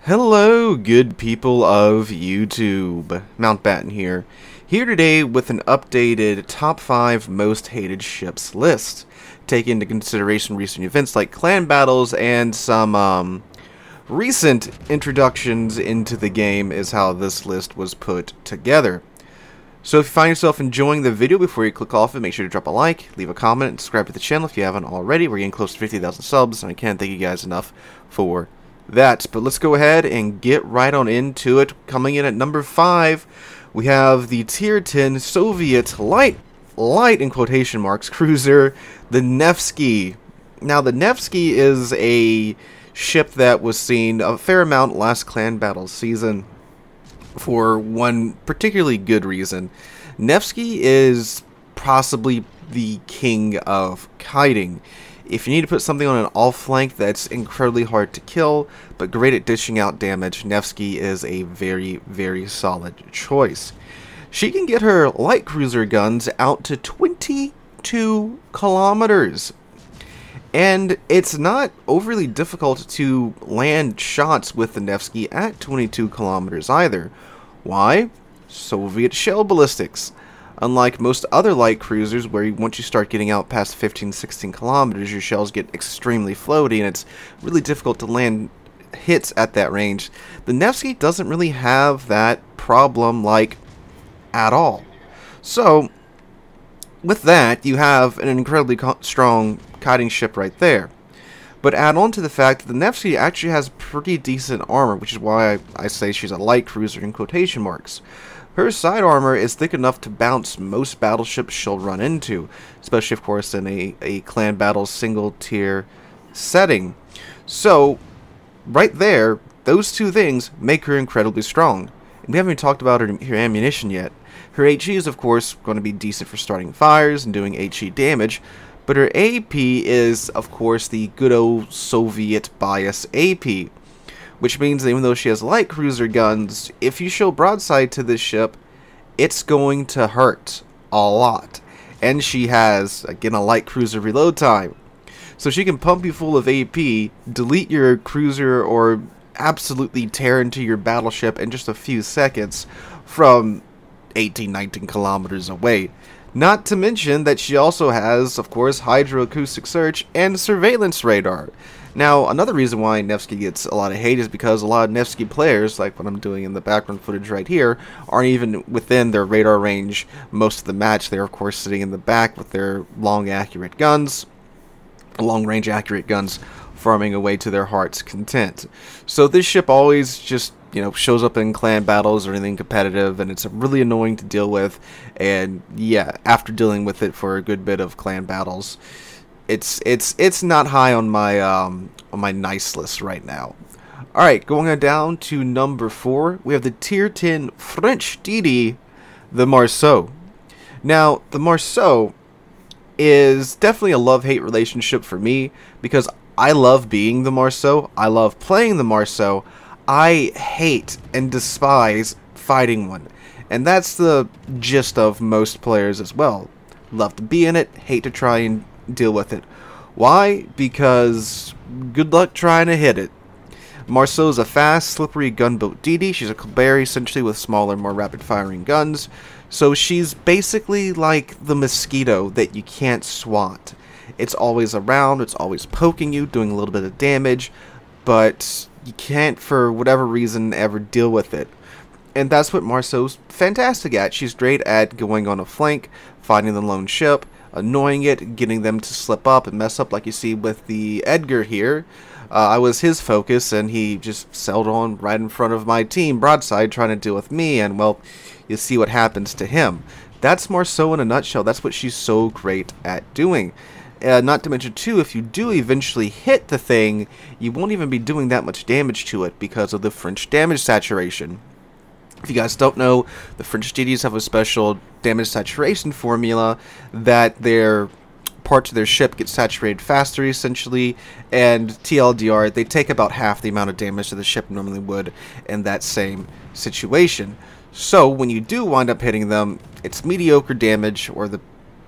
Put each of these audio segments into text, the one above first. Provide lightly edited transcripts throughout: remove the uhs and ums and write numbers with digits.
Hello, good people of YouTube. Mountbatten here. Here today with an updated top 5 most hated ships list. Take into consideration recent events like clan battles and some recent introductions into the game is how this list was put together. So if you find yourself enjoying the video, before you click off it, make sure to drop a like, leave a comment, and subscribe to the channel if you haven't already. We're getting close to 50,000 subs, and I can't thank you guys enough for that. But let's go ahead and get right on into it. Coming in at number 5, we have the tier 10 Soviet light in quotation marks cruiser, the Nevsky. Now the Nevsky is a ship that was seen a fair amount last clan battle season for one particularly good reason. Nevsky is possibly the king of kiting. If you need to put something on an all-flank that's incredibly hard to kill, but great at dishing out damage, Nevsky is a very, very solid choice. She can get her light cruiser guns out to 22 kilometers. And it's not overly difficult to land shots with the Nevsky at 22 kilometers either. Why? Soviet shell ballistics. Unlike most other light cruisers, where once you start getting out past 15-16 kilometers, your shells get extremely floaty, and it's really difficult to land hits at that range. The Nevsky doesn't really have that problem, at all. So, with that, you have an incredibly strong kiting ship right there. But add on to the fact that the Nevsky actually has pretty decent armor, which is why I say she's a light cruiser in quotation marks. Her side armor is thick enough to bounce most battleships she'll run into, especially, of course, in a clan battle single tier setting. So, right there, those two things make her incredibly strong. And we haven't even talked about her ammunition yet. Her HE is, of course, going to be decent for starting fires and doing HE damage, but her AP is, of course, the good old Soviet bias AP. Which means that even though she has light cruiser guns, if you show broadside to this ship, it's going to hurt a lot. And she has, again, a light cruiser reload time. So she can pump you full of AP, delete your cruiser, or absolutely tear into your battleship in just a few seconds from 18-19 kilometers away. Not to mention that she also has, of course, hydroacoustic search and surveillance radar. Now, another reason why Nevsky gets a lot of hate is because a lot of Nevsky players, like what I'm doing in the background footage right here, aren't even within their radar range most of the match. They're, of course, sitting in the back with their long-range accurate guns, farming away to their heart's content. So this ship always just, shows up in clan battles or anything competitive, and it's really annoying to deal with. And yeah, after dealing with it for a good bit of clan battles, it's not high on my nice list right now. All right, going on down to number 4, we have the tier 10 French DD, the Marceau. Now, the Marceau is definitely a love-hate relationship for me because I love being the Marceau. I love playing the Marceau. I hate and despise fighting one. And that's the gist of most players as well. Love to be in it, hate to try and deal with it. Why? Because good luck trying to hit it. Marceau is a fast, slippery gunboat DD. She's a Colbert essentially with smaller, more rapid-firing guns. So she's basically like the mosquito that you can't swat. It's always around, it's always poking you, doing a little bit of damage, but you can't, for whatever reason, ever deal with it. And that's what Marceau's fantastic at. She's great at going on a flank, finding the lone ship, annoying it, getting them to slip up and mess up like you see with the Edgar here. I was his focus, and he just sailed on right in front of my team, broadside, trying to deal with me, and, well, you see what happens to him. That's Marceau in a nutshell. That's what she's so great at doing. Not to mention, too, if you do eventually hit the thing, you won't even be doing that much damage to it because of the French damage saturation. If you guys don't know, the French DDs have a special damage saturation formula that their parts of their ship get saturated faster, essentially, and TLDR, they take about half the amount of damage that the ship normally would in that same situation. So, when you do wind up hitting them, it's mediocre damage, or the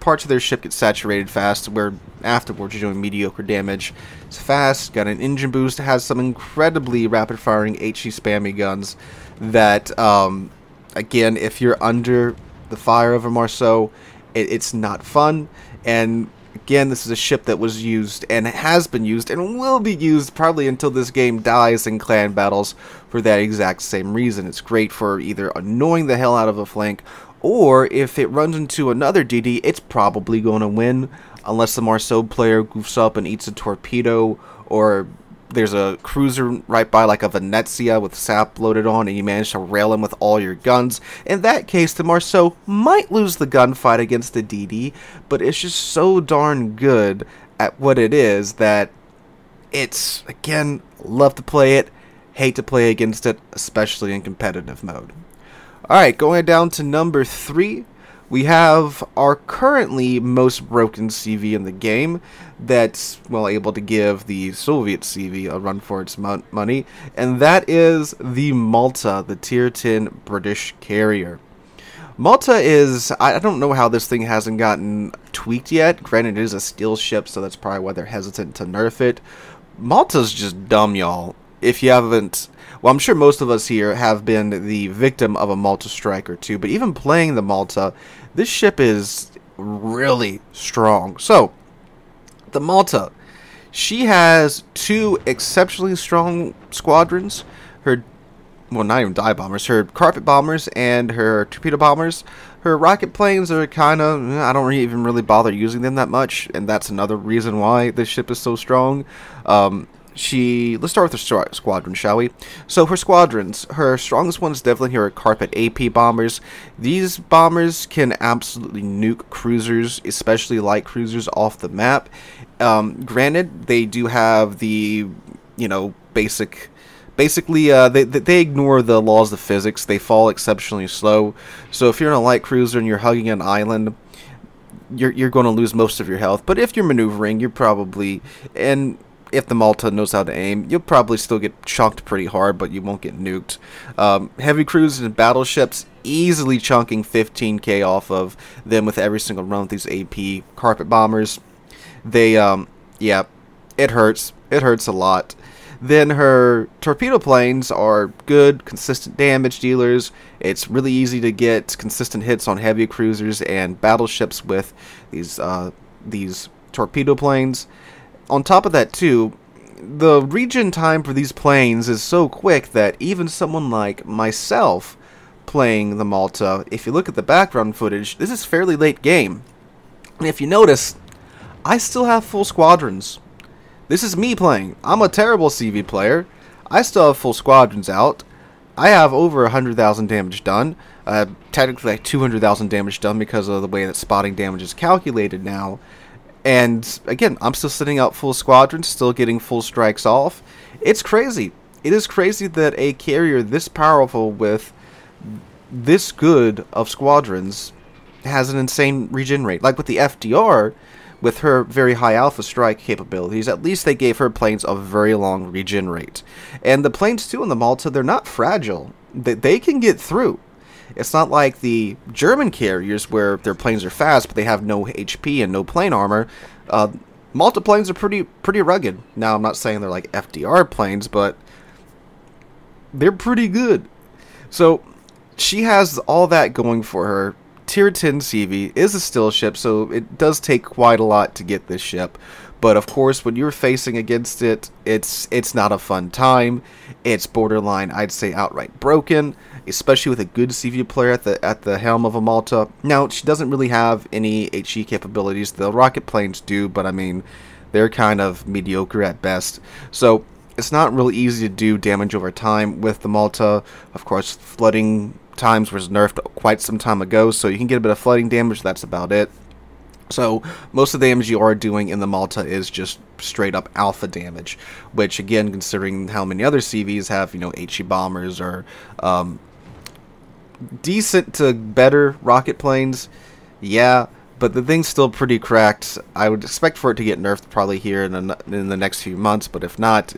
parts of their ship get saturated fast, where afterwards you're doing mediocre damage. It's fast, got an engine boost, has some incredibly rapid-firing HE spammy guns that, again, if you're under the fire of a Marceau, it's not fun. And again, this is a ship that was used and has been used and will be used probably until this game dies in clan battles for that exact same reason. It's great for either annoying the hell out of a flank, or if it runs into another DD, it's probably going to win unless the Marceau player goofs up and eats a torpedo, or there's a cruiser right by like a Venezia with sap loaded on and you manage to rail him with all your guns. In that case, the Marceau might lose the gunfight against the DD, but it's just so darn good at what it is that it's, again, love to play it, hate to play against it, especially in competitive mode. Alright, going down to number 3, we have our currently most broken CV in the game that's, well, able to give the Soviet CV a run for its money, and that is the Malta, the Tier 10 British carrier. Malta is, I don't know how this thing hasn't gotten tweaked yet. Granted, it is a steel ship, so that's probably why they're hesitant to nerf it. Malta's just dumb, y'all. If you haven't, well, I'm sure most of us here have been the victim of a Malta strike or two, but even playing the Malta, this ship is really strong. So, the Malta, she has 2 exceptionally strong squadrons. Her, well, not even dive bombers, her carpet bombers and her torpedo bombers. Her rocket planes are kind of, I don't even really bother using them that much, and that's another reason why this ship is so strong. Let's start with her squadron, shall we? So her squadrons, her strongest ones definitely here are carpet AP bombers. These bombers can absolutely nuke cruisers, especially light cruisers, off the map. Granted, they do have the, you know, basically, they ignore the laws of physics. They fall exceptionally slow. So if you're in a light cruiser and you're hugging an island, you're going to lose most of your health. But if you're maneuvering, you're probably, and if the Malta knows how to aim, you'll probably still get chunked pretty hard, but you won't get nuked. Heavy cruisers and battleships, easily chunking 15k off of them with every single run with these AP carpet bombers. They, yeah, it hurts. It hurts a lot. Then her torpedo planes are good, consistent damage dealers. It's really easy to get consistent hits on heavy cruisers and battleships with these torpedo planes. On top of that, too, the regen time for these planes is so quick that even someone like myself playing the Malta, if you look at the background footage, this is fairly late game. And if you notice, I still have full squadrons. This is me playing. I'm a terrible CV player. I still have full squadrons out. I have over 100,000 damage done. Technically like 200,000 damage done because of the way that spotting damage is calculated now. And again, I'm still sitting out full squadrons, still getting full strikes off. It's crazy. It is crazy that a carrier this powerful with this good of squadrons has an insane regen rate. Like with the FDR, with her very high alpha strike capabilities, at least they gave her planes a very long regen rate. And the planes too in the Malta, they're not fragile. They can get through. It's not like the German carriers where their planes are fast, but they have no HP and no plane armor. Malta planes are pretty rugged. Now, I'm not saying they're like FDR planes, but they're pretty good. So, she has all that going for her. Tier 10 CV is a still ship, so it does take quite a lot to get this ship. But of course, when you're facing against it, it's not a fun time. It's borderline, I'd say, outright broken, especially with a good CV player at the helm of a Malta. Now, she doesn't really have any HE capabilities. The rocket planes do, but I mean, they're kind of mediocre at best. So it's not really easy to do damage over time with the Malta. Of course, flooding times was nerfed quite some time ago, so you can get a bit of flooding damage. That's about it. So most of the damage you are doing in the Malta is just straight up alpha damage, which again, considering how many other CVs have, you know, HE bombers or decent to better rocket planes, yeah, but the thing's still pretty cracked. I would expect for it to get nerfed probably here in the next few months, but if not,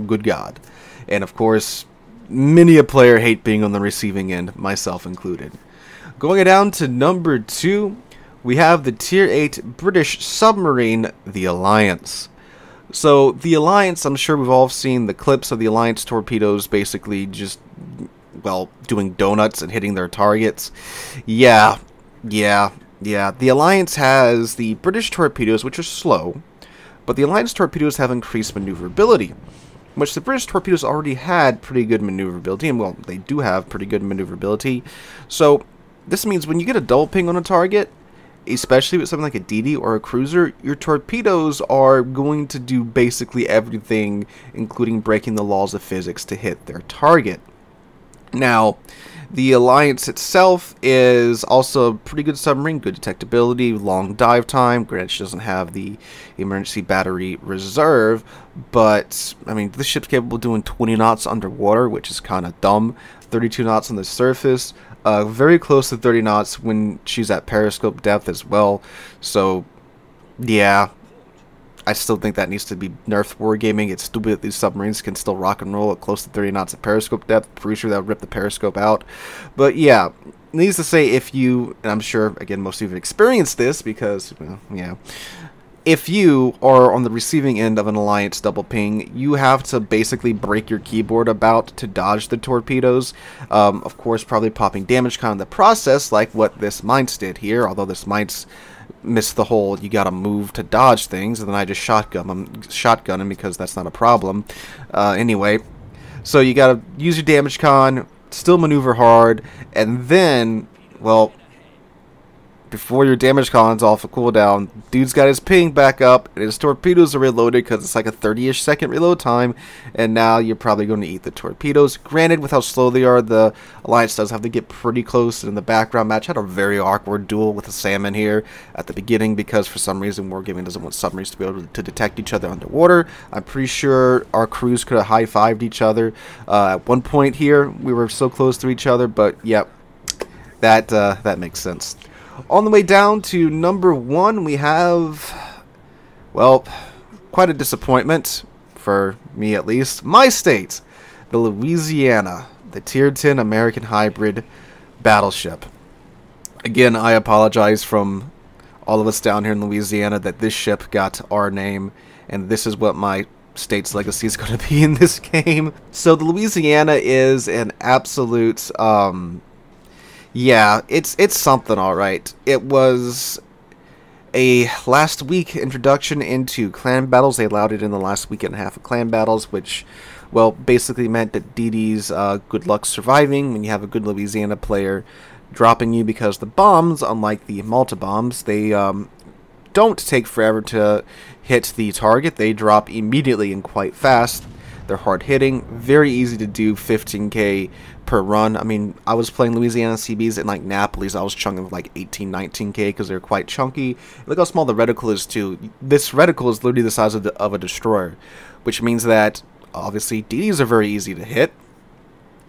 good God. And of course, many a player hate being on the receiving end, myself included. Going down to number 2, we have the Tier 8 British submarine, the Alliance. So, the Alliance, I'm sure we've all seen the clips of the Alliance torpedoes basically just, well, doing donuts and hitting their targets. Yeah. The Alliance has the British torpedoes, which are slow, but the Alliance torpedoes have increased maneuverability, which the British torpedoes already had pretty good maneuverability, and, well, they do have pretty good maneuverability. So, this means when you get a double ping on a target, especially with something like a DD or a cruiser, your torpedoes are going to do basically everything, including breaking the laws of physics, to hit their target. Now, the Alliance itself is also a pretty good submarine, good detectability, long dive time. Granted, she doesn't have the emergency battery reserve, but, I mean, this ship's capable of doing 20 knots underwater, which is kind of dumb. 32 knots on the surface. Very close to 30 knots when she's at periscope depth as well. So, yeah, I still think that needs to be nerfed wargaming. It's stupid that these submarines can still rock and roll at close to 30 knots at periscope depth. Pretty sure that would rip the periscope out. But yeah, needs to say, if you, and I'm sure, again, most of you have experienced this because, well, yeah, if you are on the receiving end of an Alliance double ping, you have to basically break your keyboard about to dodge the torpedoes. Of course, probably popping damage con in the process, like what this Mainz did here, although this Mainz missed the whole you gotta move to dodge things, and then I just shotgun him because that's not a problem. Anyway, so you gotta use your damage con, still maneuver hard, and then, well, before your damage con's off a cooldown, dude's got his ping back up, and his torpedoes are reloaded because it's like a 30-ish second reload time, and now you're probably going to eat the torpedoes. Granted, with how slow they are, the Alliance does have to get pretty close. In the background match, I had a very awkward duel with a salmon here at the beginning because for some reason wargaming doesn't want submarines to be able to detect each other underwater. I'm pretty sure our crews could have high-fived each other at one point here. We were so close to each other, but yep, that makes sense. On the way down to number 1, we have, well, quite a disappointment, for me at least. My state, the Louisiana, the Tier 10 American hybrid battleship. Again, I apologize from all of us down here in Louisiana that this ship got our name, and this is what my state's legacy is going to be in this game. So the Louisiana is an absolute, yeah, it's something, alright. It was a last week introduction into clan battles. They allowed it in the last week and a half of clan battles, which, well, basically meant that DD's good luck surviving when you have a good Louisiana player dropping you, because the bombs, unlike the Malta bombs, they don't take forever to hit the target. They drop immediately and quite fast. They're hard hitting, very easy to do 15k per run. I mean, I was playing Louisiana CBs in like Napoli's. I was chunking like 18, 19k because they're quite chunky. Look how small the reticle is too. This reticle is literally the size of a destroyer, which means that obviously DDs are very easy to hit.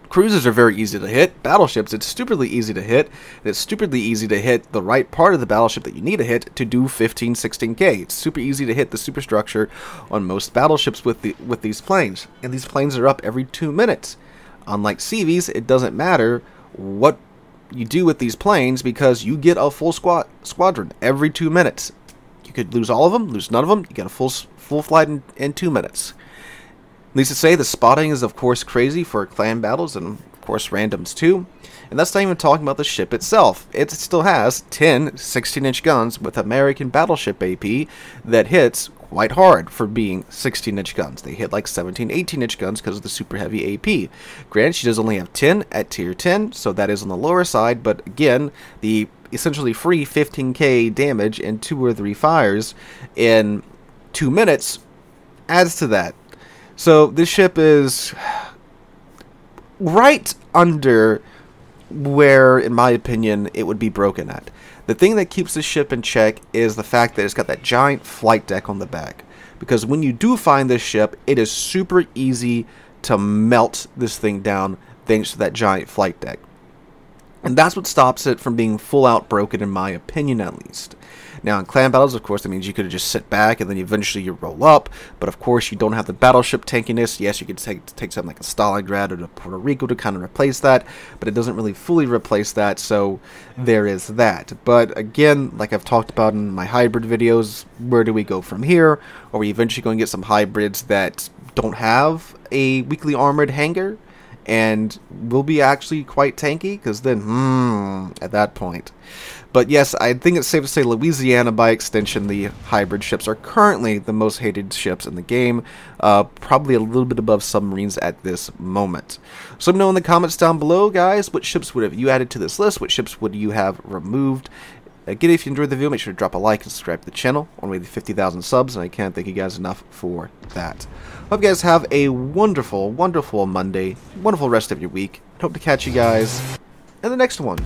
Cruisers are very easy to hit. Battleships, it's stupidly easy to hit. And it's stupidly easy to hit the right part of the battleship that you need to hit to do 15, 16k. It's super easy to hit the superstructure on most battleships with these planes. And these planes are up every 2 minutes. Unlike CVs, it doesn't matter what you do with these planes because you get a full squadron every 2 minutes. You could lose all of them, lose none of them. You get a full flight in 2 minutes. Needless to say, the spotting is, of course, crazy for clan battles and, of course, randoms, too. And that's not even talking about the ship itself. It still has 10 16-inch guns with American battleship AP that hits quite hard for being 16-inch guns. They hit like 17, 18-inch guns because of the super heavy AP. Granted, she does only have 10 at tier 10, so that is on the lower side, but again, the essentially free 15k damage in 2 or 3 fires in 2 minutes adds to that. So this ship is right under where, in my opinion, it would be broken at. The thing that keeps this ship in check is the fact that it's got that giant flight deck on the back. Because when you do find this ship, it is super easy to melt this thing down thanks to that giant flight deck. And that's what stops it from being full out broken, in my opinion at least. Now in clan battles, of course, that means you could just sit back and then eventually you roll up, but of course you don't have the battleship tankiness. Yes, you could take something like a Stalingrad or a Puerto Rico to kind of replace that, but it doesn't really fully replace that, so there is that. But again, like I've talked about in my hybrid videos, where do we go from here? Are we eventually going to get some hybrids that don't have a weakly armored hangar? And will be actually quite tanky, because then, at that point. But yes, I think it's safe to say Louisiana, by extension, the hybrid ships are currently the most hated ships in the game, probably a little bit above submarines at this moment. So let me know in the comments down below, guys, what ships would have you added to this list, what ships would you have removed. Again, if you enjoyed the video, make sure to drop a like and subscribe to the channel. On the way to 50,000 subs, and I can't thank you guys enough for that. Hope you guys have a wonderful, wonderful Monday, wonderful rest of your week. Hope to catch you guys in the next one.